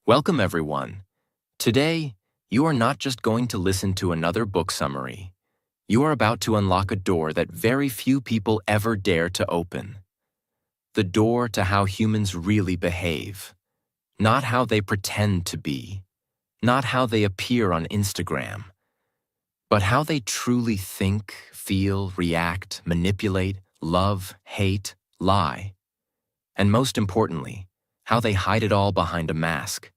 Welcome, everyone. Today, you are not just going to listen to another book summary. You are about to unlock a door that very few people ever dare to open. The door to how humans really behave. Not how they pretend to be. Not how they appear on Instagram. But how they truly think, feel, react, manipulate, love, hate, lie. And most importantly, how they hide it all behind a mask.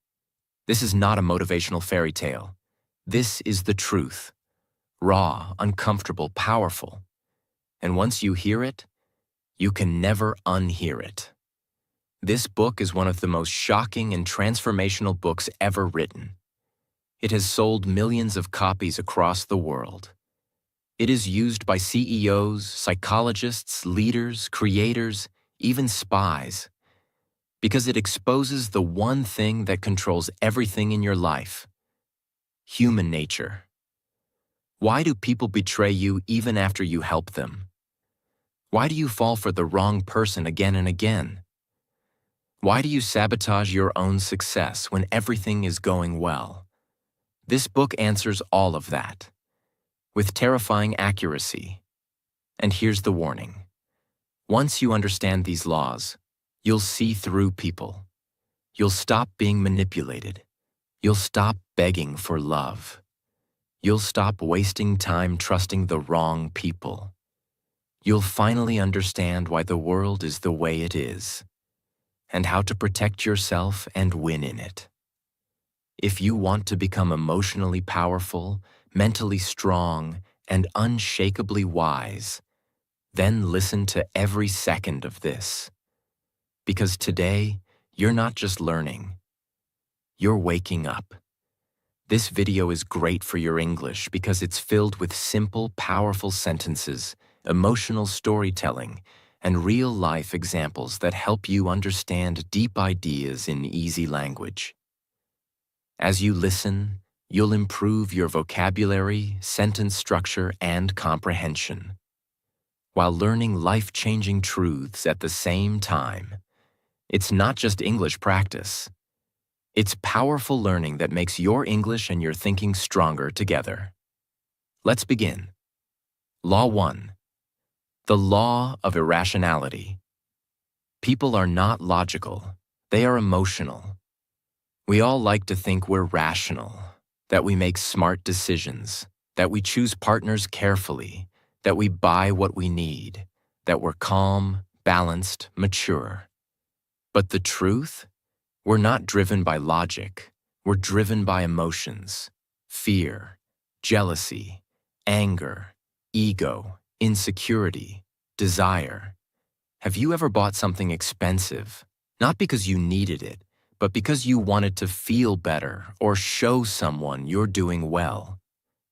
This is not a motivational fairy tale. This is the truth. Raw, uncomfortable, powerful. And once you hear it, you can never unhear it. This book is one of the most shocking and transformational books ever written. It has sold millions of copies across the world. It is used by CEOs, psychologists, leaders, creators, even spies, because it exposes the one thing that controls everything in your life: human nature. Why do people betray you even after you help them? Why do you fall for the wrong person again and again? Why do you sabotage your own success when everything is going well? This book answers all of that, with terrifying accuracy. And here's the warning. Once you understand these laws, you'll see through people. You'll stop being manipulated. You'll stop begging for love. You'll stop wasting time trusting the wrong people. You'll finally understand why the world is the way it is, and how to protect yourself and win in it. If you want to become emotionally powerful, mentally strong, and unshakably wise, then listen to every second of this. Because today, you're not just learning, you're waking up. This video is great for your English because it's filled with simple, powerful sentences, emotional storytelling, and real-life examples that help you understand deep ideas in easy language. As you listen, you'll improve your vocabulary, sentence structure, and comprehension, while learning life-changing truths at the same time. It's not just English practice. It's powerful learning that makes your English and your thinking stronger together. Let's begin. Law 1. The law of irrationality. People are not logical. They are emotional. We all like to think we're rational, that we make smart decisions, that we choose partners carefully, that we buy what we need, that we're calm, balanced, mature. But the truth? We're not driven by logic. We're driven by emotions, fear, jealousy, anger, ego, insecurity, desire. Have you ever bought something expensive, not because you needed it, but because you wanted to feel better or show someone you're doing well?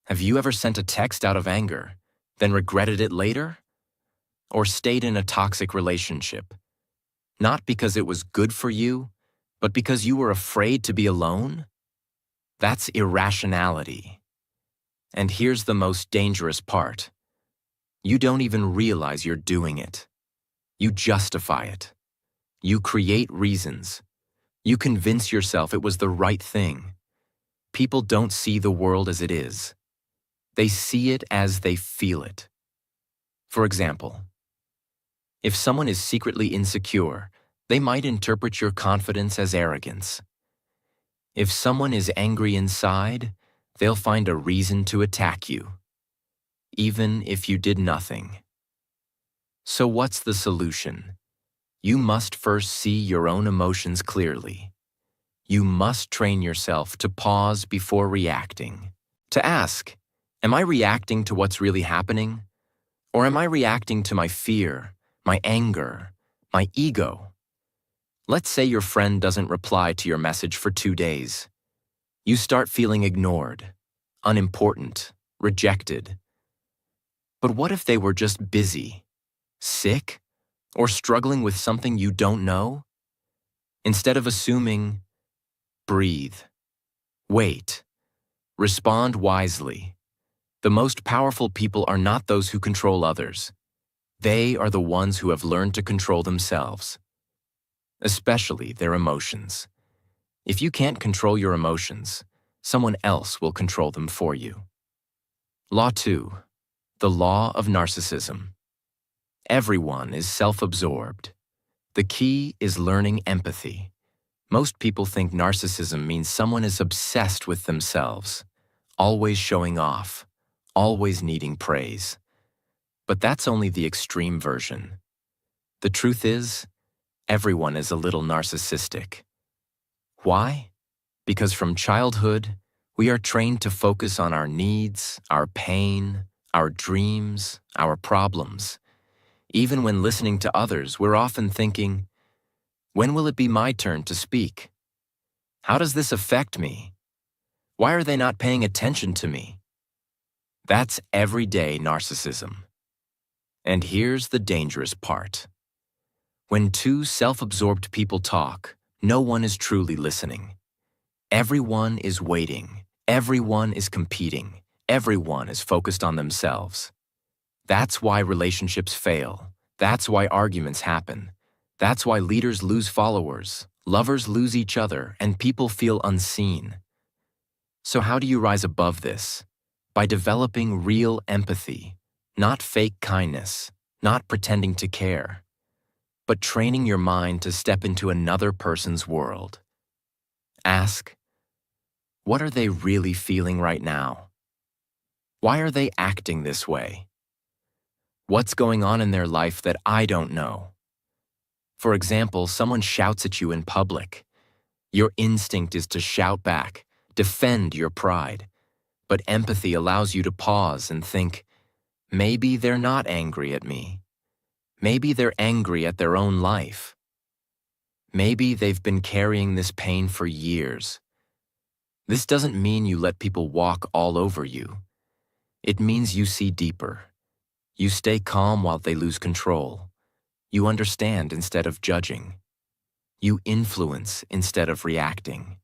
Have you ever sent a text out of anger, then regretted it later? Or stayed in a toxic relationship, not because it was good for you, but because you were afraid to be alone? That's irrationality. And here's the most dangerous part. You don't even realize you're doing it. You justify it. You create reasons. You convince yourself it was the right thing. People don't see the world as it is. They see it as they feel it. For example, if someone is secretly insecure, they might interpret your confidence as arrogance. If someone is angry inside, they'll find a reason to attack you, even if you did nothing. So what's the solution? You must first see your own emotions clearly. You must train yourself to pause before reacting, to ask, am I reacting to what's really happening? Or am I reacting to my fear, my anger, my ego? Let's say your friend doesn't reply to your message for 2 days. You start feeling ignored, unimportant, rejected. But what if they were just busy, sick, or struggling with something you don't know? Instead of assuming, breathe, wait, respond wisely. The most powerful people are not those who control others. They are the ones who have learned to control themselves, especially their emotions. If you can't control your emotions, someone else will control them for you. Law 2. The law of narcissism. Everyone is self-absorbed. The key is learning empathy. Most people think narcissism means someone is obsessed with themselves, always showing off, always needing praise. But that's only the extreme version. The truth is, everyone is a little narcissistic. Why? Because from childhood, we are trained to focus on our needs, our pain, our dreams, our problems. Even when listening to others, we're often thinking, when will it be my turn to speak? How does this affect me? Why are they not paying attention to me? That's everyday narcissism. And here's the dangerous part. When two self-absorbed people talk, no one is truly listening. Everyone is waiting. Everyone is competing. Everyone is focused on themselves. That's why relationships fail. That's why arguments happen. That's why leaders lose followers, lovers lose each other, and people feel unseen. So how do you rise above this? By developing real empathy, not fake kindness, not pretending to care, but training your mind to step into another person's world. Ask, what are they really feeling right now? Why are they acting this way? What's going on in their life that I don't know? For example, someone shouts at you in public. Your instinct is to shout back, defend your pride. But empathy allows you to pause and think, maybe they're not angry at me. Maybe they're angry at their own life. Maybe they've been carrying this pain for years. This doesn't mean you let people walk all over you. It means you see deeper. You stay calm while they lose control. You understand instead of judging. You influence instead of reacting.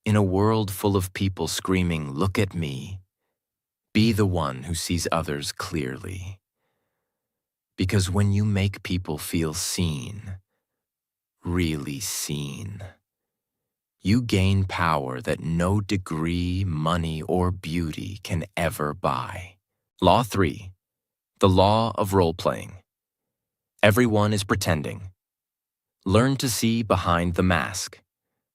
In a world full of people screaming, "Look at me," be the one who sees others clearly. Because when you make people feel seen, really seen, you gain power that no degree, money, or beauty can ever buy. Law 3. The law of role-playing. Everyone is pretending. Learn to see behind the mask.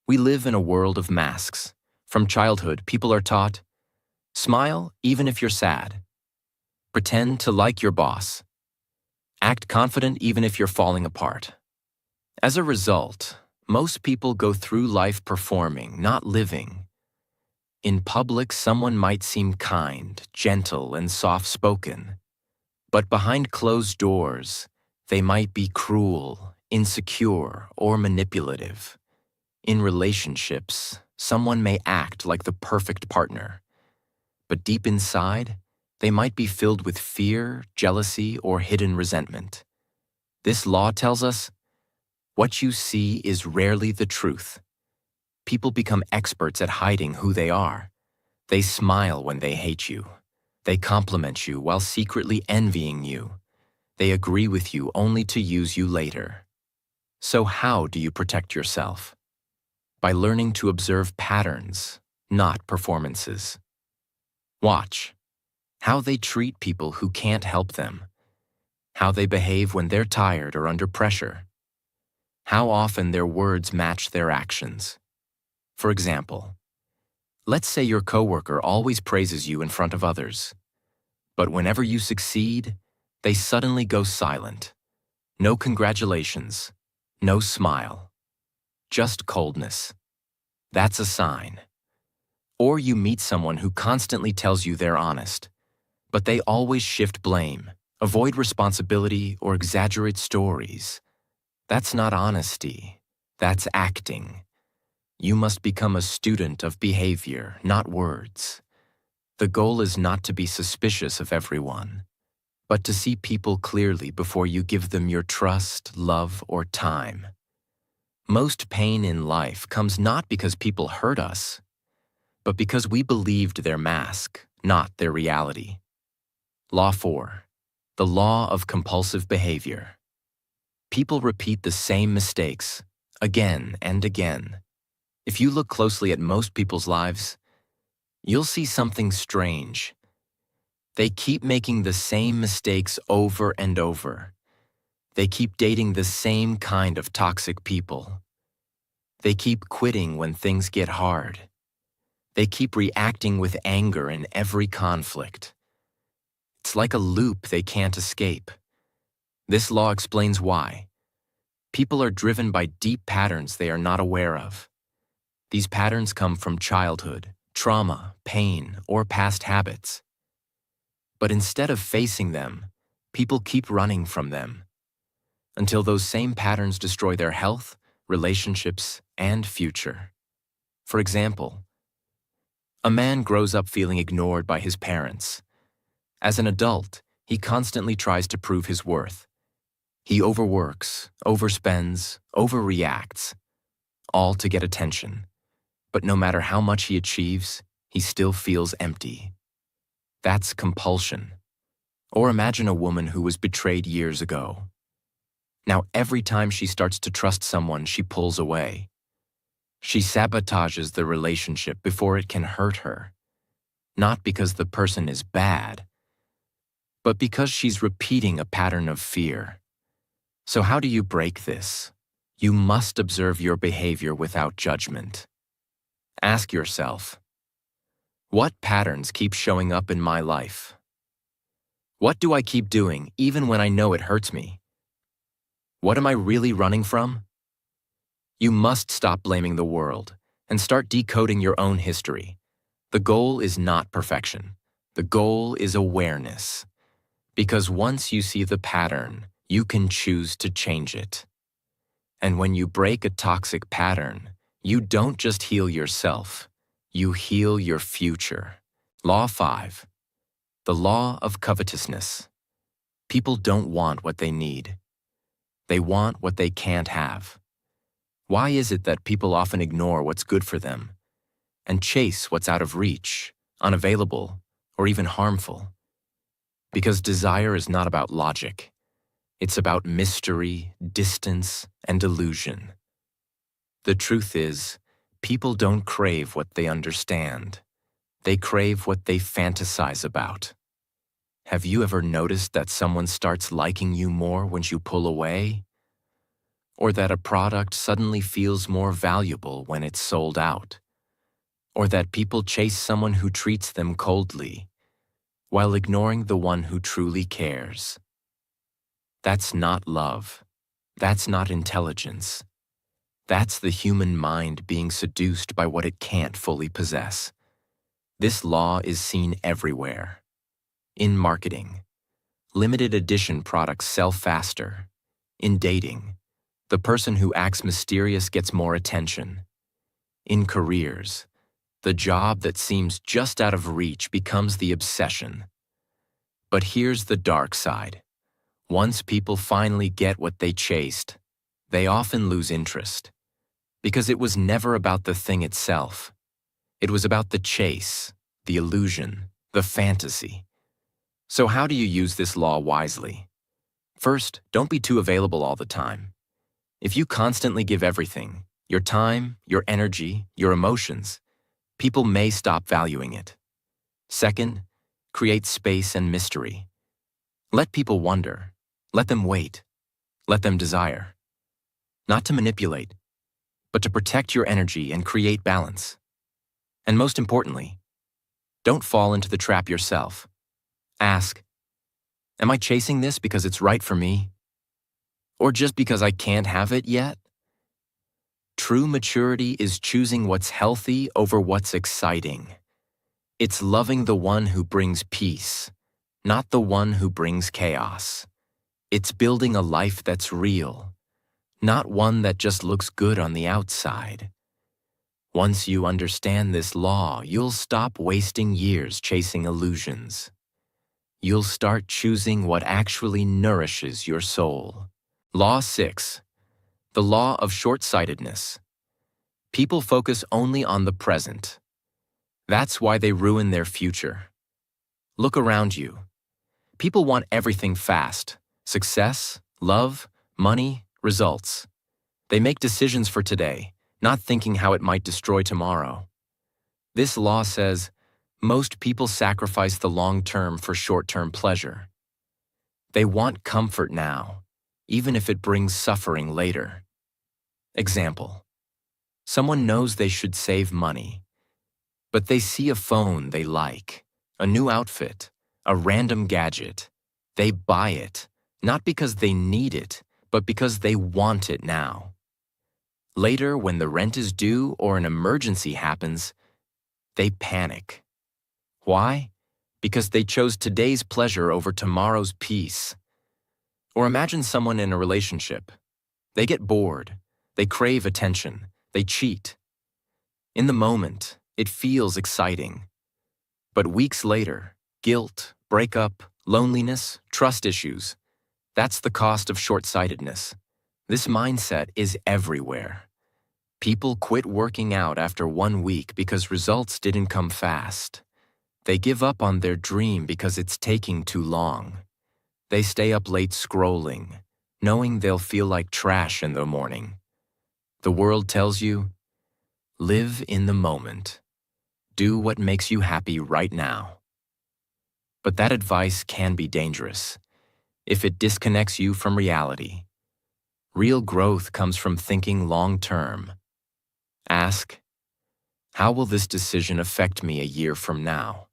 We live in a world of masks. From childhood, people are taught, smile even if you're sad. Pretend to like your boss. Act confident even if you're falling apart. As a result, most people go through life performing, not living. In public, someone might seem kind, gentle, and soft-spoken. But behind closed doors, they might be cruel, insecure, or manipulative. In relationships, someone may act like the perfect partner. But deep inside, they might be filled with fear, jealousy, or hidden resentment. This law tells us, what you see is rarely the truth. People become experts at hiding who they are. They smile when they hate you. They compliment you while secretly envying you. They agree with you only to use you later. So how do you protect yourself? By learning to observe patterns, not performances. Watch how they treat people who can't help them, how they behave when they're tired or under pressure, how often their words match their actions. For example, let's say your coworker always praises you in front of others, but whenever you succeed, they suddenly go silent. No congratulations, no smile, just coldness. That's a sign. Or you meet someone who constantly tells you they're honest, but they always shift blame, avoid responsibility, or exaggerate stories. That's not honesty. That's acting. You must become a student of behavior, not words. The goal is not to be suspicious of everyone, but to see people clearly before you give them your trust, love, or time. Most pain in life comes not because people hurt us, but because we believed their mask, not their reality. Law 4. The law of compulsive behavior. People repeat the same mistakes again and again. If you look closely at most people's lives, you'll see something strange. They keep making the same mistakes over and over. They keep dating the same kind of toxic people. They keep quitting when things get hard. They keep reacting with anger in every conflict. It's like a loop they can't escape. This law explains why. People are driven by deep patterns they are not aware of. These patterns come from childhood, trauma, pain, or past habits. But instead of facing them, people keep running from them until those same patterns destroy their health, relationships, and future. For example, a man grows up feeling ignored by his parents. As an adult, he constantly tries to prove his worth. He overworks, overspends, overreacts, all to get attention. But no matter how much he achieves, he still feels empty. That's compulsion. Or imagine a woman who was betrayed years ago. Now every time she starts to trust someone, she pulls away. She sabotages the relationship before it can hurt her. Not because the person is bad, but because she's repeating a pattern of fear. So how do you break this? You must observe your behavior without judgment. Ask yourself, what patterns keep showing up in my life? What do I keep doing even when I know it hurts me? What am I really running from? You must stop blaming the world and start decoding your own history. The goal is not perfection. The goal is awareness. Because once you see the pattern, you can choose to change it. And when you break a toxic pattern, you don't just heal yourself, you heal your future. Law 5. The law of covetousness. People don't want what they need. They want what they can't have. Why is it that people often ignore what's good for them and chase what's out of reach, unavailable, or even harmful? Because desire is not about logic. It's about mystery, distance, and illusion. The truth is, people don't crave what they understand. They crave what they fantasize about. Have you ever noticed that someone starts liking you more when you pull away? Or that a product suddenly feels more valuable when it's sold out? Or that people chase someone who treats them coldly, while ignoring the one who truly cares? That's not love. That's not intelligence. That's the human mind being seduced by what it can't fully possess. This law is seen everywhere. In marketing, limited edition products sell faster. In dating, the person who acts mysterious gets more attention. In careers, the job that seems just out of reach becomes the obsession. But here's the dark side. Once people finally get what they chased, they often lose interest. Because it was never about the thing itself. It was about the chase, the illusion, the fantasy. So how do you use this law wisely? First, don't be too available all the time. If you constantly give everything, your time, your energy, your emotions, people may stop valuing it. Second, create space and mystery. Let people wonder. Let them wait. Let them desire. Not to manipulate, but to protect your energy and create balance. And most importantly, don't fall into the trap yourself. Ask, am I chasing this because it's right for me? Or just because I can't have it yet? True maturity is choosing what's healthy over what's exciting. It's loving the one who brings peace, not the one who brings chaos. It's building a life that's real, not one that just looks good on the outside. Once you understand this law, you'll stop wasting years chasing illusions. You'll start choosing what actually nourishes your soul. Law 6. The law of short-sightedness. People focus only on the present. That's why they ruin their future. Look around you. People want everything fast. Success, love, money, results. They make decisions for today, not thinking how it might destroy tomorrow. This law says most people sacrifice the long term for short-term pleasure. They want comfort now, even if it brings suffering later. Example: someone knows they should save money, but they see a phone they like, a new outfit, a random gadget. They buy it, not because they need it, but because they want it now. Later, when the rent is due or an emergency happens, they panic. Why? Because they chose today's pleasure over tomorrow's peace. Or imagine someone in a relationship. They get bored, they crave attention, they cheat. In the moment, it feels exciting. But weeks later, guilt, breakup, loneliness, trust issues. That's the cost of short-sightedness. This mindset is everywhere. People quit working out after 1 week because results didn't come fast. They give up on their dream because it's taking too long. They stay up late scrolling, knowing they'll feel like trash in the morning. The world tells you, live in the moment. Do what makes you happy right now. But that advice can be dangerous if it disconnects you from reality. Real growth comes from thinking long-term. Ask, how will this decision affect me a year from now?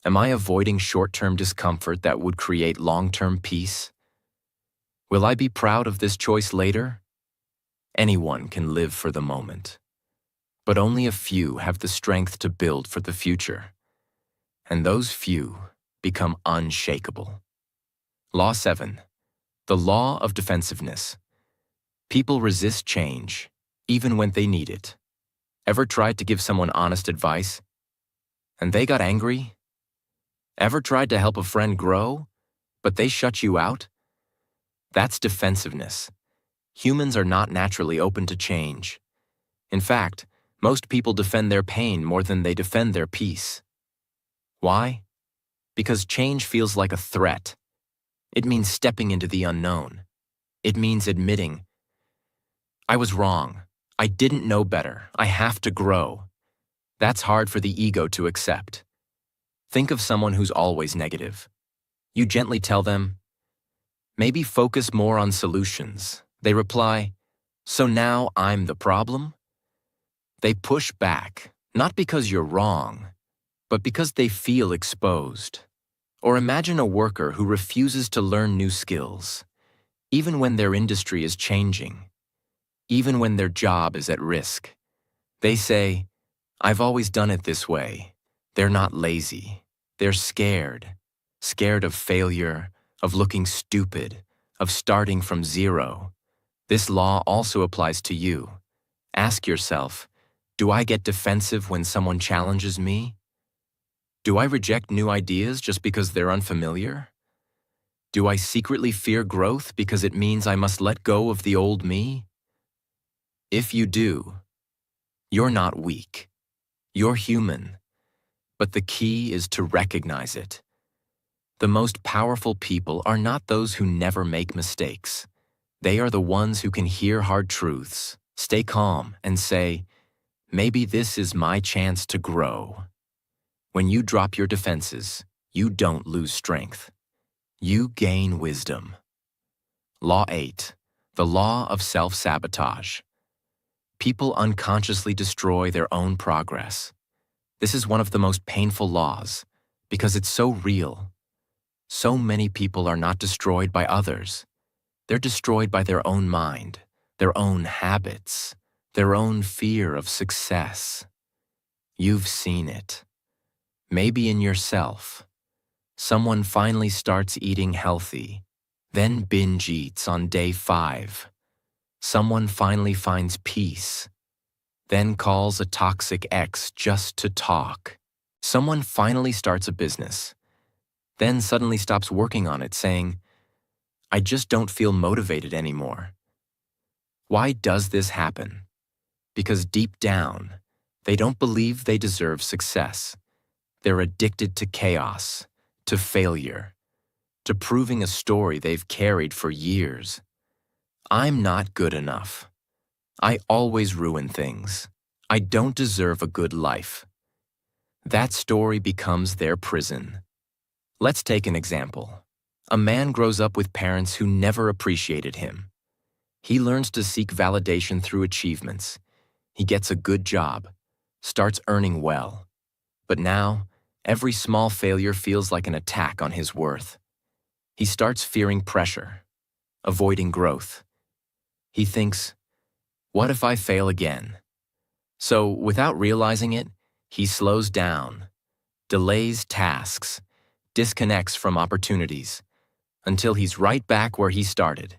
Am I avoiding short-term discomfort that would create long-term peace? Will I be proud of this choice later? Anyone can live for the moment, but only a few have the strength to build for the future. And those few become unshakable. Law 7. The law of defensiveness. People resist change, even when they need it. Ever tried to give someone honest advice, and they got angry? Ever tried to help a friend grow, but they shut you out? That's defensiveness. Humans are not naturally open to change. In fact, most people defend their pain more than they defend their peace. Why? Because change feels like a threat. It means stepping into the unknown. It means admitting, I was wrong. I didn't know better. I have to grow. That's hard for the ego to accept. Think of someone who's always negative. You gently tell them, maybe focus more on solutions. They reply, so now I'm the problem? They push back, not because you're wrong, but because they feel exposed. Or imagine a worker who refuses to learn new skills, even when their industry is changing, even when their job is at risk. They say, I've always done it this way. They're not lazy. They're scared of failure, of looking stupid, of starting from zero. This law also applies to you. Ask yourself, do I get defensive when someone challenges me? Do I reject new ideas just because they're unfamiliar? Do I secretly fear growth because it means I must let go of the old me? If you do, you're not weak. You're human. But the key is to recognize it. The most powerful people are not those who never make mistakes. They are the ones who can hear hard truths, stay calm, and say, maybe this is my chance to grow. When you drop your defenses, you don't lose strength. You gain wisdom. Law 8. The law of self-sabotage. People unconsciously destroy their own progress. This is one of the most painful laws because it's so real. So many people are not destroyed by others. They're destroyed by their own mind, their own habits, their own fear of success. You've seen it. Maybe in yourself. Someone finally starts eating healthy, then binge eats on day 5. Someone finally finds peace, then calls a toxic ex just to talk. Someone finally starts a business, then suddenly stops working on it saying, I just don't feel motivated anymore. Why does this happen? Because deep down, they don't believe they deserve success. They're addicted to chaos, to failure, to proving a story they've carried for years. I'm not good enough. I always ruin things. I don't deserve a good life. That story becomes their prison. Let's take an example. A man grows up with parents who never appreciated him. He learns to seek validation through achievements. He gets a good job, starts earning well. But now, every small failure feels like an attack on his worth. He starts fearing pressure, avoiding growth. He thinks, what if I fail again? So, without realizing it, he slows down, delays tasks, disconnects from opportunities, until he's right back where he started.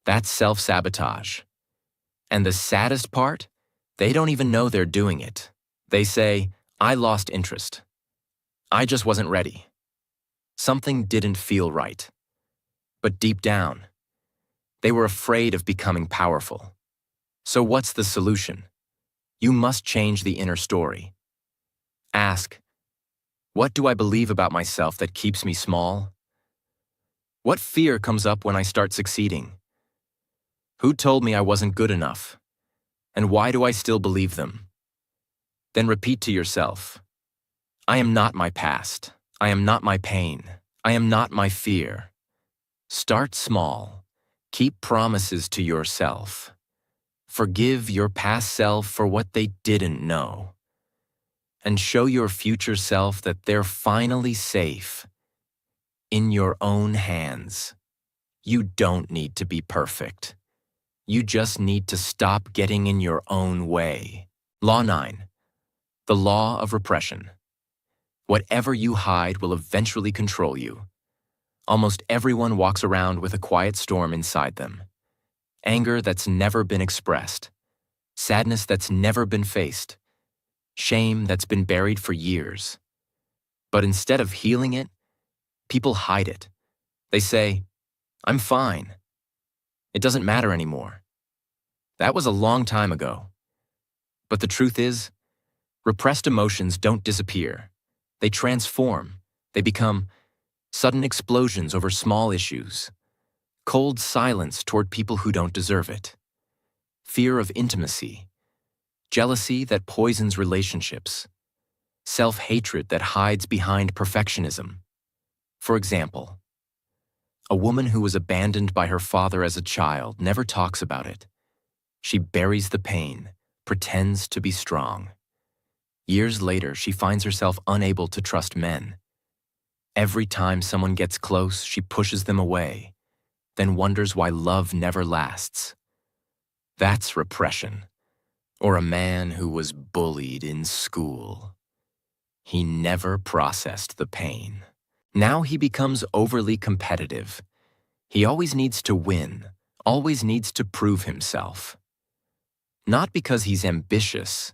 That's self-sabotage. And the saddest part? They don't even know they're doing it. They say, I lost interest. I just wasn't ready. Something didn't feel right. But deep down, they were afraid of becoming powerful. So what's the solution? You must change the inner story. Ask, what do I believe about myself that keeps me small? What fear comes up when I start succeeding? Who told me I wasn't good enough? And why do I still believe them? Then repeat to yourself, I am not my past. I am not my pain. I am not my fear. Start small. Keep promises to yourself. Forgive your past self for what they didn't know. And show your future self that they're finally safe. In your own hands. You don't need to be perfect. You just need to stop getting in your own way. Law 9. The law of repression. Whatever you hide will eventually control you. Almost everyone walks around with a quiet storm inside them. Anger that's never been expressed. Sadness that's never been faced. Shame that's been buried for years. But instead of healing it, people hide it. They say, I'm fine. It doesn't matter anymore. That was a long time ago. But the truth is, repressed emotions don't disappear. They transform. They become sudden explosions over small issues, cold silence toward people who don't deserve it, fear of intimacy, jealousy that poisons relationships, self-hatred that hides behind perfectionism. For example, a woman who was abandoned by her father as a child never talks about it. She buries the pain, pretends to be strong. Years later, she finds herself unable to trust men. Every time someone gets close, she pushes them away, then wonders why love never lasts. That's repression. Or a man who was bullied in school. He never processed the pain. Now he becomes overly competitive. He always needs to win, always needs to prove himself. Not because he's ambitious,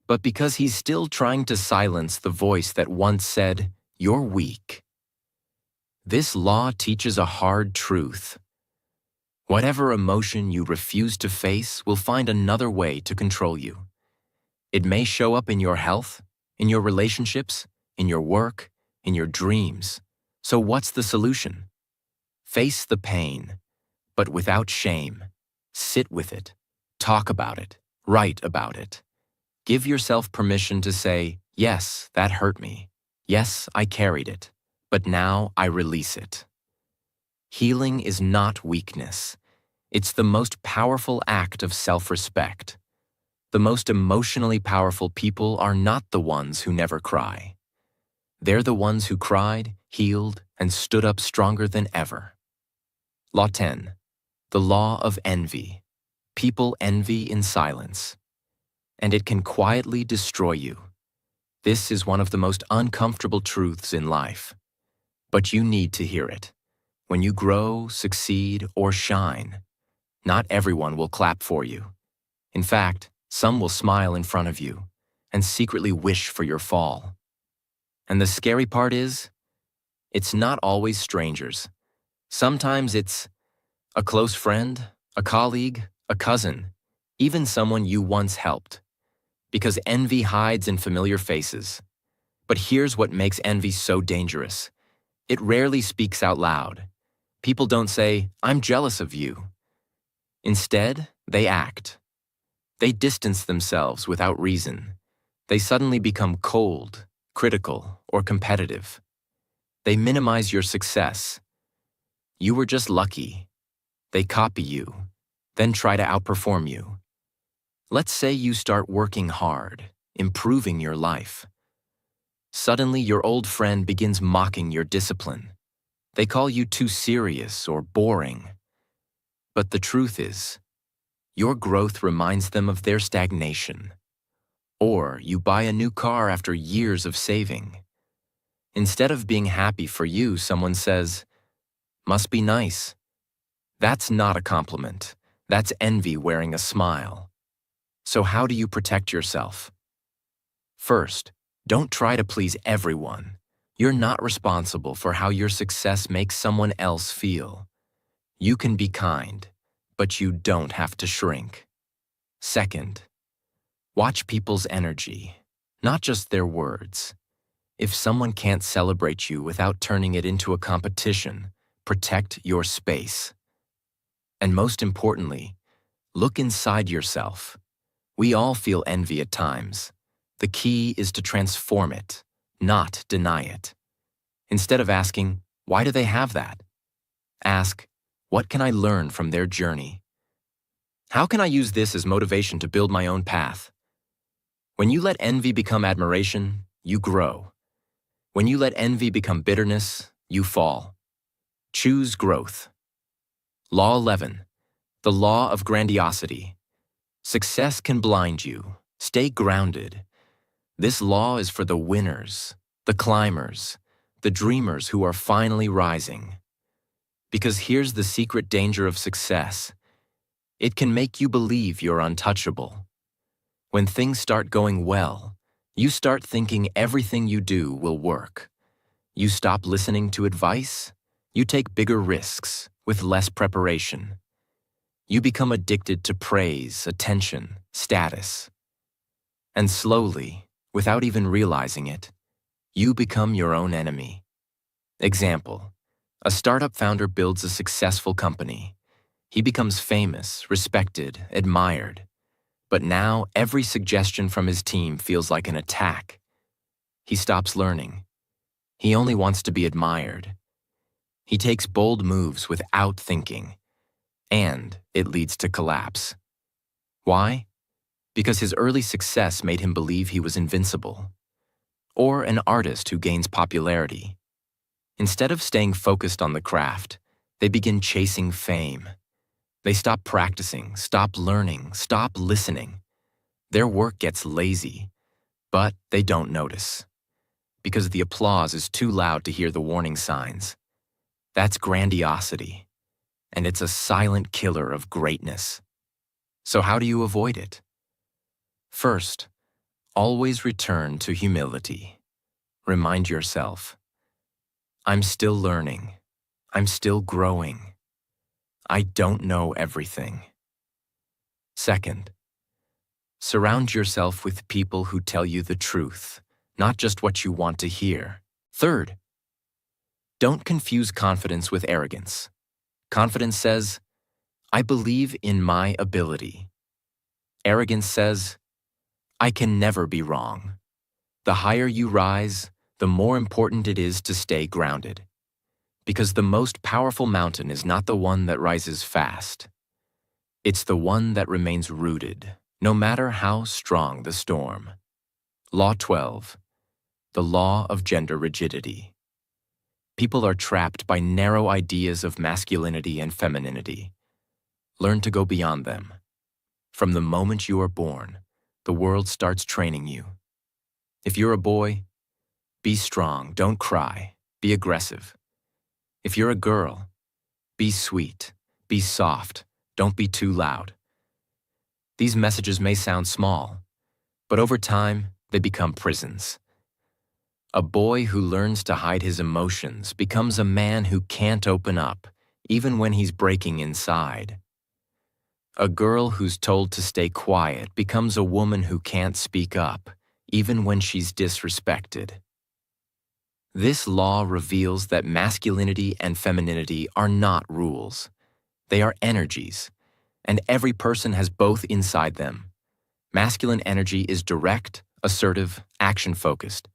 but because he's still trying to silence the voice that once said, "You're weak." This law teaches a hard truth. Whatever emotion you refuse to face will find another way to control you. It may show up in your health, in your relationships, in your work, in your dreams. So what's the solution? Face the pain, but without shame. Sit with it. Talk about it. Write about it. Give yourself permission to say, yes, that hurt me. Yes, I carried it. But now I release it. Healing is not weakness. It's the most powerful act of self-respect. The most emotionally powerful people are not the ones who never cry. They're the ones who cried, healed, and stood up stronger than ever. Law 10. The law of envy. People envy in silence. And it can quietly destroy you. This is one of the most uncomfortable truths in life. But you need to hear it. When you grow, succeed, or shine, not everyone will clap for you. In fact, some will smile in front of you and secretly wish for your fall. And the scary part is, it's not always strangers. Sometimes it's a close friend, a colleague, a cousin, even someone you once helped. Because envy hides in familiar faces. But here's what makes envy so dangerous. It rarely speaks out loud. People don't say, I'm jealous of you. Instead, they act. They distance themselves without reason. They suddenly become cold, critical, or competitive. They minimize your success. You were just lucky. They copy you, then try to outperform you. Let's say you start working hard, improving your life. Suddenly, your old friend begins mocking your discipline. They call you too serious or boring. But the truth is, your growth reminds them of their stagnation. Or you buy a new car after years of saving. Instead of being happy for you, someone says, "Must be nice." That's not a compliment. That's envy wearing a smile. So how do you protect yourself? First, don't try to please everyone. You're not responsible for how your success makes someone else feel. You can be kind, but you don't have to shrink. Second, watch people's energy, not just their words. If someone can't celebrate you without turning it into a competition, protect your space. And most importantly, look inside yourself. We all feel envy at times. The key is to transform it, not deny it. Instead of asking, "Why do they have that?" ask, "What can I learn from their journey? How can I use this as motivation to build my own path?" When you let envy become admiration, you grow. When you let envy become bitterness, you fall. Choose growth. Law 11. The law of grandiosity. Success can blind you. Stay grounded. This law is for the winners, the climbers, the dreamers who are finally rising. Because here's the secret danger of success. It can make you believe you're untouchable. When things start going well, you start thinking everything you do will work. You stop listening to advice. You take bigger risks with less preparation. You become addicted to praise, attention, status. And slowly, without even realizing it, you become your own enemy. Example: a startup founder builds a successful company. He becomes famous, respected, admired. But now every suggestion from his team feels like an attack. He stops learning. He only wants to be admired. He takes bold moves without thinking, and it leads to collapse. Why? Because his early success made him believe he was invincible. Or an artist who gains popularity. Instead of staying focused on the craft, they begin chasing fame. They stop practicing, stop learning, stop listening. Their work gets lazy, but they don't notice. Because the applause is too loud to hear the warning signs. That's grandiosity, and it's a silent killer of greatness. So how do you avoid it? First, always return to humility. Remind yourself, I'm still learning. I'm still growing. I don't know everything. Second, surround yourself with people who tell you the truth, not just what you want to hear. Third, don't confuse confidence with arrogance. Confidence says, I believe in my ability. Arrogance says, I can never be wrong. The higher you rise, the more important it is to stay grounded. Because the most powerful mountain is not the one that rises fast. It's the one that remains rooted, no matter how strong the storm. Law 12. The law of gender rigidity. People are trapped by narrow ideas of masculinity and femininity. Learn to go beyond them. From the moment you are born, the world starts training you. If you're a boy, be strong, don't cry, be aggressive. If you're a girl, be sweet, be soft, don't be too loud. These messages may sound small, but over time, they become prisons. A boy who learns to hide his emotions becomes a man who can't open up, even when he's breaking inside. A girl who's told to stay quiet becomes a woman who can't speak up, even when she's disrespected. This law reveals that masculinity and femininity are not rules. They are energies, and every person has both inside them. Masculine energy is direct, assertive, action-focused.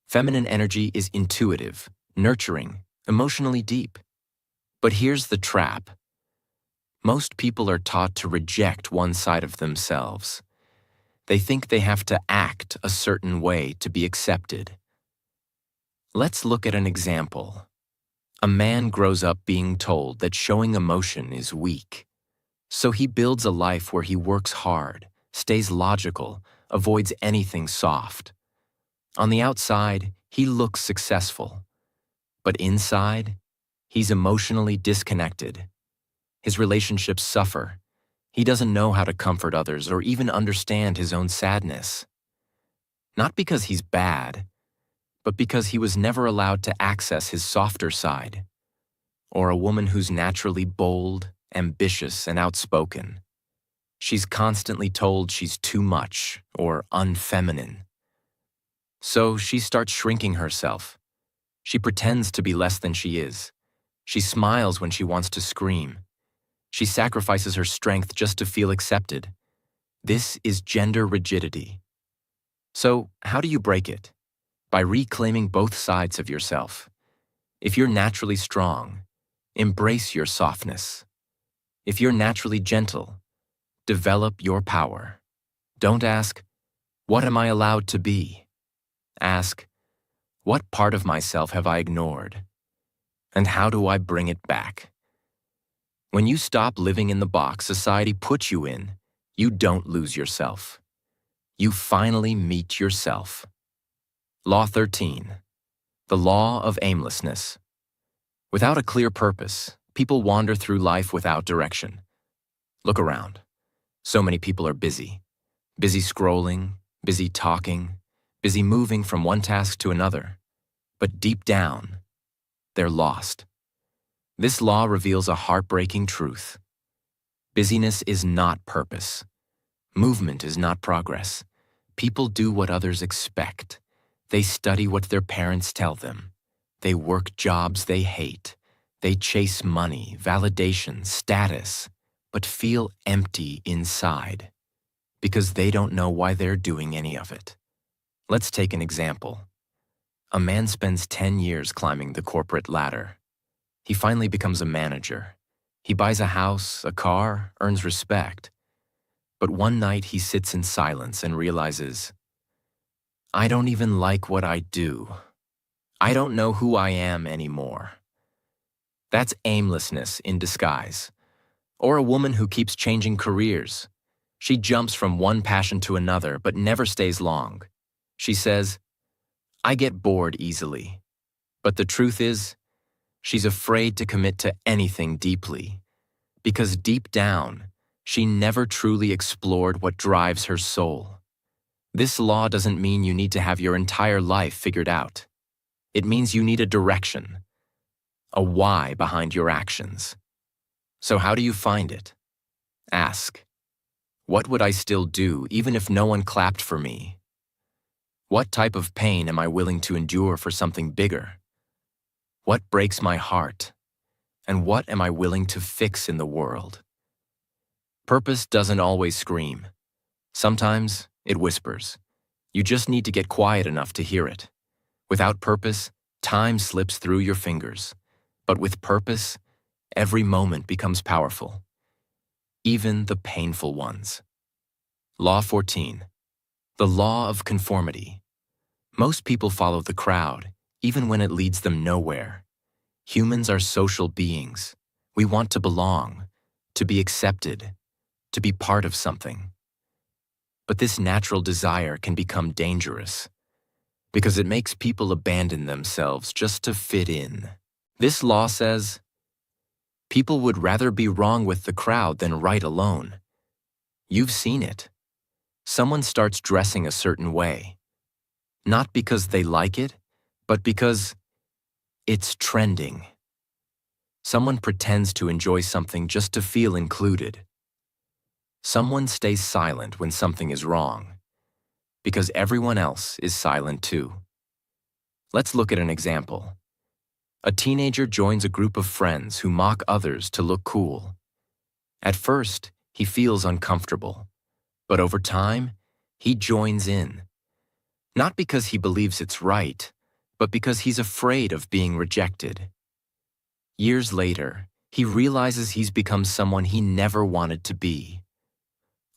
Feminine energy is intuitive, nurturing, emotionally deep. But here's the trap. Most people are taught to reject one side of themselves. They think they have to act a certain way to be accepted. Let's look at an example. A man grows up being told that showing emotion is weak. So he builds a life where he works hard, stays logical, avoids anything soft. On the outside, he looks successful. But inside, he's emotionally disconnected. His relationships suffer. He doesn't know how to comfort others or even understand his own sadness. Not because he's bad, but because he was never allowed to access his softer side. Or a woman who's naturally bold, ambitious, and outspoken. She's constantly told she's too much or unfeminine. So she starts shrinking herself. She pretends to be less than she is. She smiles when she wants to scream. She sacrifices her strength just to feel accepted. This is gender rigidity. So, how do you break it? By reclaiming both sides of yourself. If you're naturally strong, embrace your softness. If you're naturally gentle, develop your power. Don't ask, "What am I allowed to be?" Ask, "What part of myself have I ignored? And how do I bring it back?" When you stop living in the box society puts you in, you don't lose yourself. You finally meet yourself. Law 13. The law of aimlessness. Without a clear purpose, people wander through life without direction. Look around. So many people are busy. Busy scrolling, busy talking, busy moving from one task to another. But deep down, they're lost. This law reveals a heartbreaking truth. Busyness is not purpose. Movement is not progress. People do what others expect. They study what their parents tell them. They work jobs they hate. They chase money, validation, status, but feel empty inside because they don't know why they're doing any of it. Let's take an example. A man spends 10 years climbing the corporate ladder. He finally becomes a manager. He buys a house, a car, earns respect. But one night he sits in silence and realizes, "I don't even like what I do. I don't know who I am anymore." That's aimlessness in disguise. Or a woman who keeps changing careers. She jumps from one passion to another but never stays long. She says, "I get bored easily." But the truth is, she's afraid to commit to anything deeply, because deep down, she never truly explored what drives her soul. This law doesn't mean you need to have your entire life figured out. It means you need a direction, a why behind your actions. So how do you find it? Ask, what would I still do even if no one clapped for me? What type of pain am I willing to endure for something bigger? What breaks my heart? And what am I willing to fix in the world? Purpose doesn't always scream. Sometimes it whispers. You just need to get quiet enough to hear it. Without purpose, time slips through your fingers. But with purpose, every moment becomes powerful. Even the painful ones. Law 14. The law of conformity. Most people follow the crowd, even when it leads them nowhere. Humans are social beings. We want to belong, to be accepted, to be part of something. But this natural desire can become dangerous because it makes people abandon themselves just to fit in. This law says, people would rather be wrong with the crowd than right alone. You've seen it. Someone starts dressing a certain way, not because they like it, but because it's trending. Someone pretends to enjoy something just to feel included. Someone stays silent when something is wrong, because everyone else is silent too. Let's look at an example. A teenager joins a group of friends who mock others to look cool. At first, he feels uncomfortable, but over time, He joins in, not because he believes it's right, but because he's afraid of being rejected. Years later, he realizes he's become someone he never wanted to be,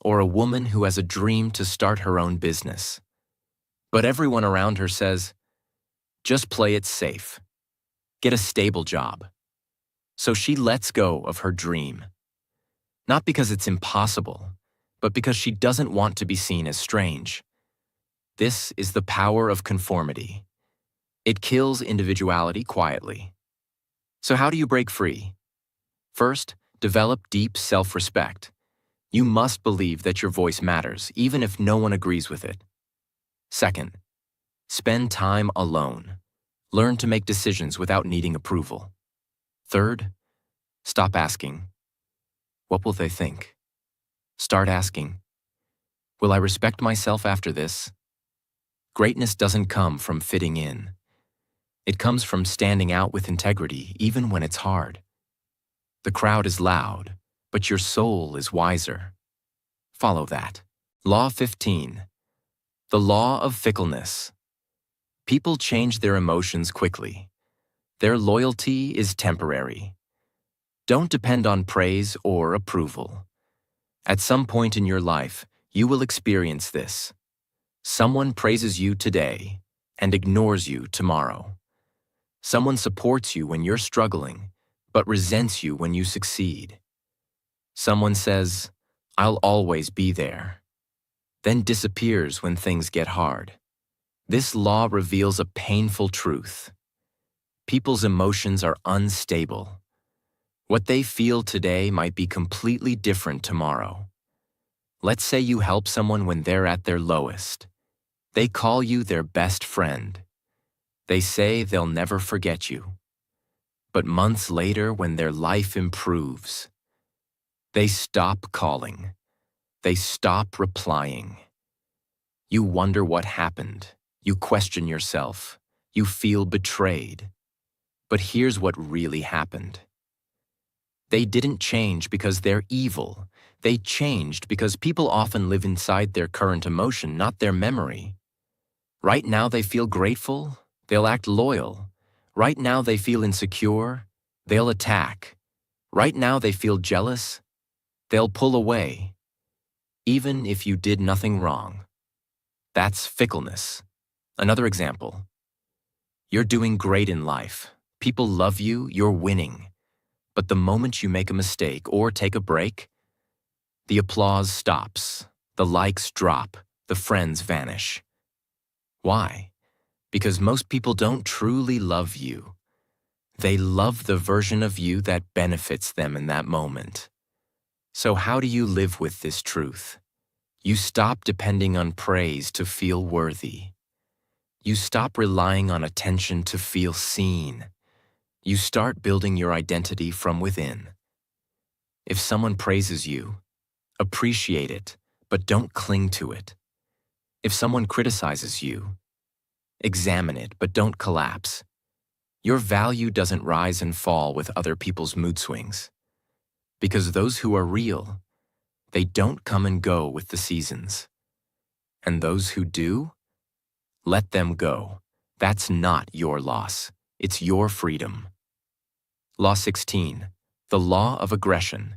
or a woman who has a dream to start her own business. But everyone around her says, just play it safe. Get a stable job. So she lets go of her dream. Not because it's impossible, but because she doesn't want to be seen as strange. This is the power of conformity. It kills individuality quietly. So how do you break free? First, develop deep self-respect. You must believe that your voice matters, even if no one agrees with it. Second, spend time alone. Learn to make decisions without needing approval. Third, stop asking, what will they think? Start asking, will I respect myself after this? Greatness doesn't come from fitting in. It comes from standing out with integrity, even when it's hard. The crowd is loud, but your soul is wiser. Follow that. Law 15. The law of fickleness. People change their emotions quickly. Their loyalty is temporary. Don't depend on praise or approval. At some point in your life, you will experience this. Someone praises you today and ignores you tomorrow. Someone supports you when you're struggling, but resents you when you succeed. Someone says, I'll always be there, then disappears when things get hard. This law reveals a painful truth. People's emotions are unstable. What they feel today might be completely different tomorrow. Let's say you help someone when they're at their lowest. They call you their best friend. They say they'll never forget you. But months later, when their life improves, they stop calling. They stop replying. You wonder what happened. You question yourself. You feel betrayed. But here's what really happened. They didn't change because they're evil. They changed because people often live inside their current emotion, not their memory. Right now they feel grateful, they'll act loyal. Right now they feel insecure, they'll attack. Right now they feel jealous, they'll pull away. Even if you did nothing wrong. That's fickleness. Another example. You're doing great in life. People love you, you're winning. But the moment you make a mistake or take a break, the applause stops, the likes drop, the friends vanish. Why? Because most people don't truly love you. They love the version of you that benefits them in that moment. So how do you live with this truth? You stop depending on praise to feel worthy. You stop relying on attention to feel seen. You start building your identity from within. If someone praises you, appreciate it, but don't cling to it. If someone criticizes you, examine it, but don't collapse. Your value doesn't rise and fall with other people's mood swings. Because those who are real, they don't come and go with the seasons. And those who do, let them go. That's not your loss. It's your freedom. Law 16. The law of aggression.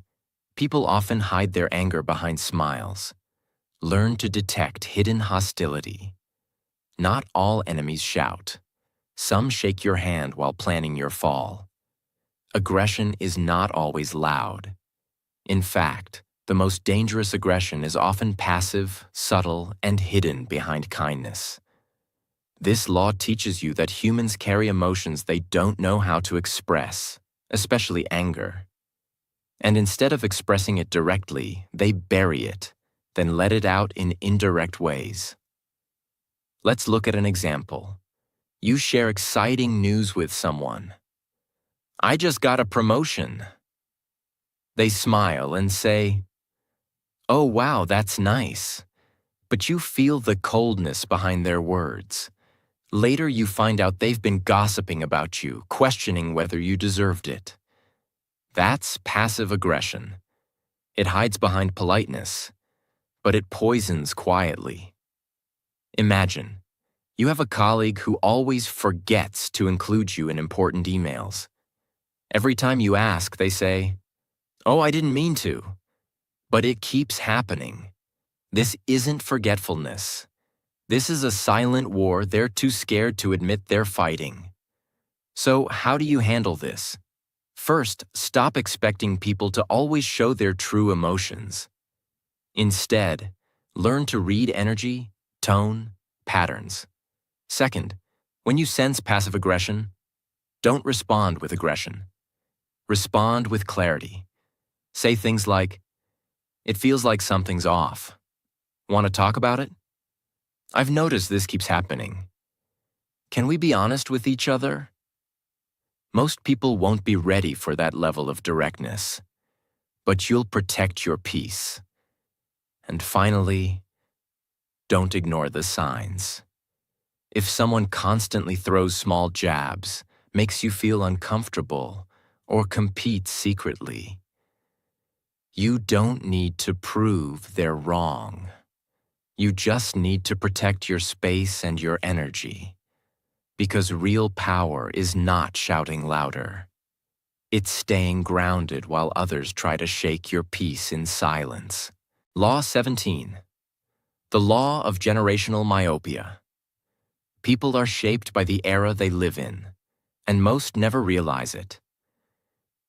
People often hide their anger behind smiles. Learn to detect hidden hostility. Not all enemies shout. Some shake your hand while planning your fall. Aggression is not always loud. In fact, the most dangerous aggression is often passive, subtle, and hidden behind kindness. This law teaches you that humans carry emotions they don't know how to express, especially anger. And instead of expressing it directly, they bury it, then let it out in indirect ways. Let's look at an example. You share exciting news with someone. I just got a promotion. They smile and say, oh wow, that's nice. But you feel the coldness behind their words. Later you find out they've been gossiping about you, questioning whether you deserved it. That's passive aggression. It hides behind politeness, but it poisons quietly. Imagine, you have a colleague who always forgets to include you in important emails. Every time you ask, they say, "Oh, I didn't mean to." But it keeps happening. This isn't forgetfulness. This is a silent war they're too scared to admit they're fighting. So how do you handle this? First, stop expecting people to always show their true emotions. Instead, learn to read energy, tone, patterns. Second, when you sense passive aggression, don't respond with aggression. Respond with clarity. Say things like, "It feels like something's off. Want to talk about it? I've noticed this keeps happening. Can we be honest with each other?" Most people won't be ready for that level of directness, but you'll protect your peace. And finally, don't ignore the signs. If someone constantly throws small jabs, makes you feel uncomfortable, or competes secretly, you don't need to prove they're wrong. You just need to protect your space and your energy. Because real power is not shouting louder. It's staying grounded while others try to shake your peace in silence. Law 17. The law of generational myopia. People are shaped by the era they live in, and most never realize it.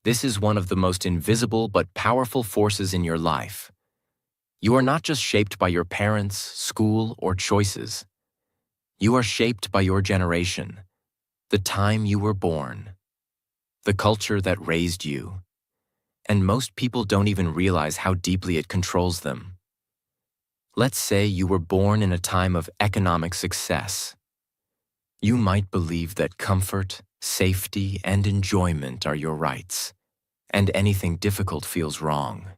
This is one of the most invisible but powerful forces in your life. You are not just shaped by your parents, school, or choices. You are shaped by your generation, the time you were born, the culture that raised you, and most people don't even realize how deeply it controls them. Let's say you were born in a time of economic success. You might believe that comfort, safety, and enjoyment are your rights, and anything difficult feels wrong.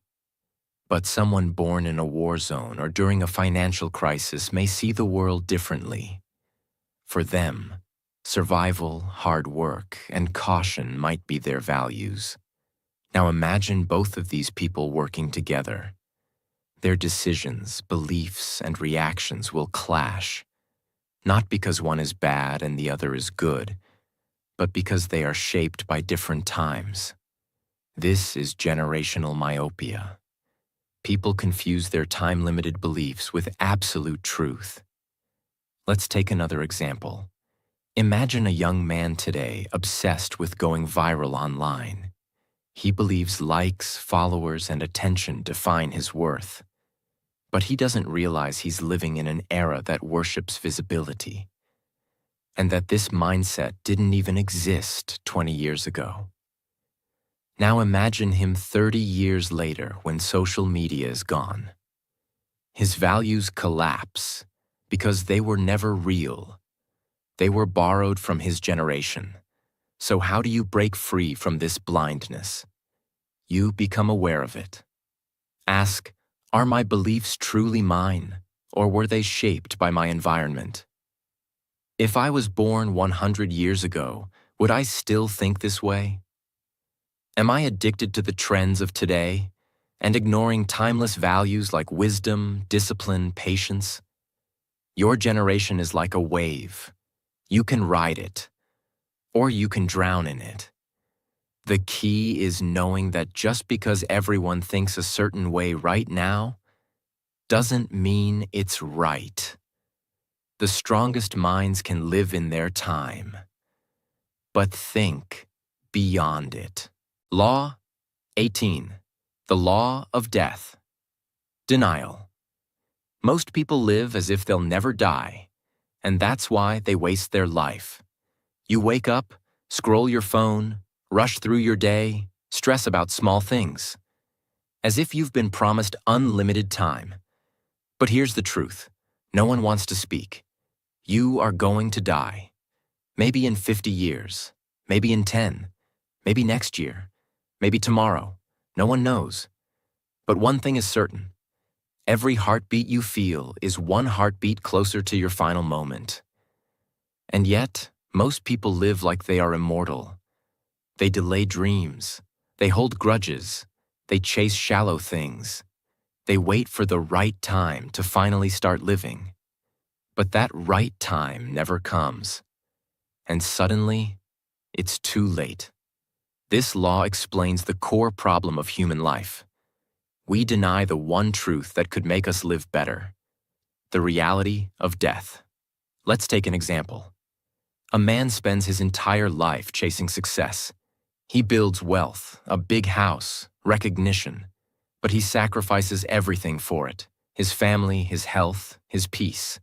But someone born in a war zone or during a financial crisis may see the world differently. For them, survival, hard work, and caution might be their values. Now imagine both of these people working together. Their decisions, beliefs, and reactions will clash, not because one is bad and the other is good, but because they are shaped by different times. This is generational myopia. People confuse their time-limited beliefs with absolute truth. Let's take another example. Imagine a young man today obsessed with going viral online. He believes likes, followers, and attention define his worth. But he doesn't realize he's living in an era that worships visibility, and that this mindset didn't even exist 20 years ago. Now imagine him 30 years later when social media is gone. His values collapse because they were never real. They were borrowed from his generation. So how do you break free from this blindness? You become aware of it. Ask, are my beliefs truly mine, or were they shaped by my environment? If I was born 100 years ago, would I still think this way? Am I addicted to the trends of today and ignoring timeless values like wisdom, discipline, patience? Your generation is like a wave. You can ride it, or you can drown in it. The key is knowing that just because everyone thinks a certain way right now doesn't mean it's right. The strongest minds can live in their time, but think beyond it. Law 18. The law of death. Denial. Most people live as if they'll never die, and that's why they waste their life. You wake up, scroll your phone, rush through your day, stress about small things, as if you've been promised unlimited time. But here's the truth. No one wants to speak. You are going to die. Maybe in 50 years, maybe in 10, maybe next year, maybe tomorrow. No one knows. But one thing is certain. Every heartbeat you feel is one heartbeat closer to your final moment. And yet, most people live like they are immortal. They delay dreams. They hold grudges. They chase shallow things. They wait for the right time to finally start living. But that right time never comes, and suddenly, it's too late. This law explains the core problem of human life. We deny the one truth that could make us live better, the reality of death. Let's take an example. A man spends his entire life chasing success. He builds wealth, a big house, recognition, but he sacrifices everything for it: his family, his health, his peace.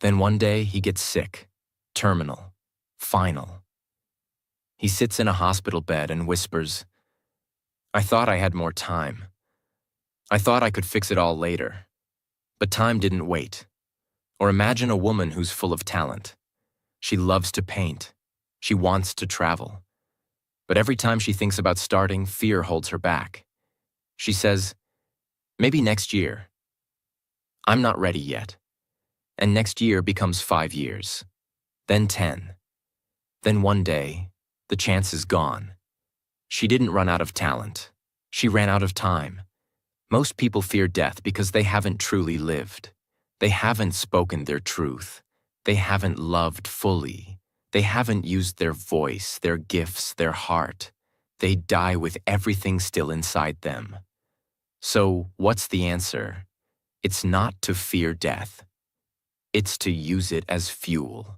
Then one day he gets sick, terminal, final. He sits in a hospital bed and whispers, "I thought I had more time. I thought I could fix it all later." But time didn't wait. Or imagine a woman who's full of talent. She loves to paint. She wants to travel. But every time she thinks about starting, fear holds her back. She says, "Maybe next year. I'm not ready yet." And next year becomes 5 years, then 10. Then one day, the chance is gone. She didn't run out of talent. She ran out of time. Most people fear death because they haven't truly lived. They haven't spoken their truth. They haven't loved fully. They haven't used their voice, their gifts, their heart. They die with everything still inside them. So, what's the answer? It's not to fear death. It's to use it as fuel.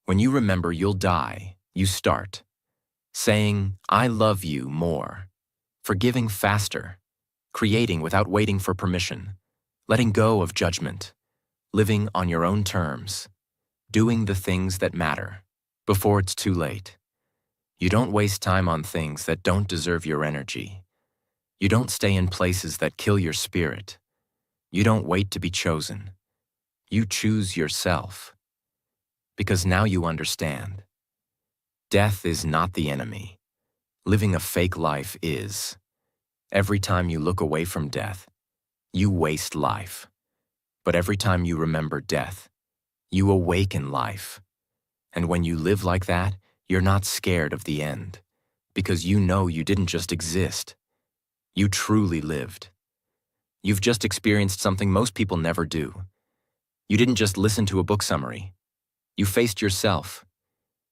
When you remember you'll die, you start. Saying, "I love you" more. Forgiving faster. Creating without waiting for permission. Letting go of judgment. Living on your own terms. Doing the things that matter. Before it's too late. You don't waste time on things that don't deserve your energy. You don't stay in places that kill your spirit. You don't wait to be chosen. You choose yourself. Because now you understand. Death is not the enemy. Living a fake life is. Every time you look away from death, you waste life. But every time you remember death, you awaken life. And when you live like that, you're not scared of the end. Because you know you didn't just exist. You truly lived. You've just experienced something most people never do. You didn't just listen to a book summary. You faced yourself.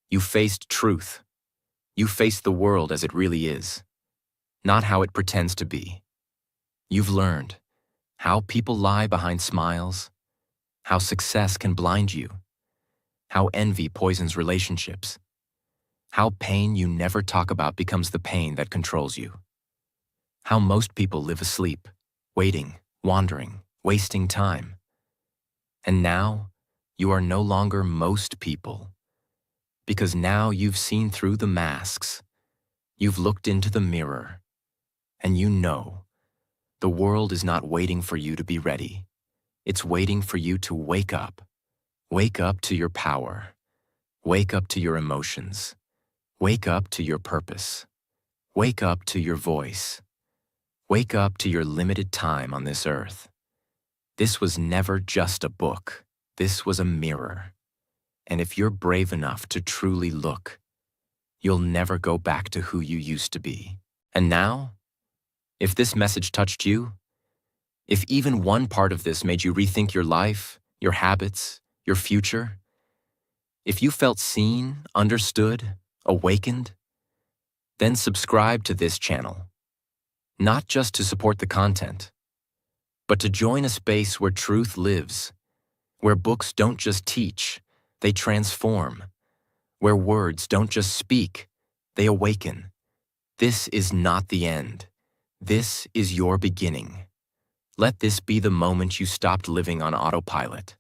You faced truth. You faced the world as it really is, not how it pretends to be. You've learned how people lie behind smiles, how success can blind you, how envy poisons relationships, how pain you never talk about becomes the pain that controls you, how most people live asleep, waiting, wandering, wasting time. And now, you are no longer most people, because now you've seen through the masks, you've looked into the mirror, and you know the world is not waiting for you to be ready. It's waiting for you to wake up. Wake up to your power. Wake up to your emotions. Wake up to your purpose. Wake up to your voice. Wake up to your limited time on this earth. This was never just a book. This was a mirror. And if you're brave enough to truly look, you'll never go back to who you used to be. And now, if this message touched you, if even one part of this made you rethink your life, your habits, your future, if you felt seen, understood, awakened, then subscribe to this channel. Not just to support the content, but to join a space where truth lives, where books don't just teach, they transform, where words don't just speak, they awaken. This is not the end. This is your beginning. Let this be the moment you stopped living on autopilot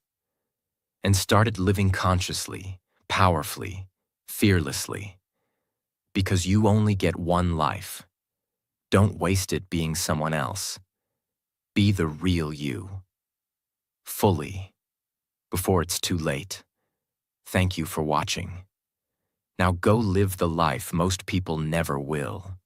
and started living consciously, powerfully, fearlessly. Because you only get one life. Don't waste it being someone else. Be the real you. Fully. Before it's too late. Thank you for watching. Now go live the life most people never will.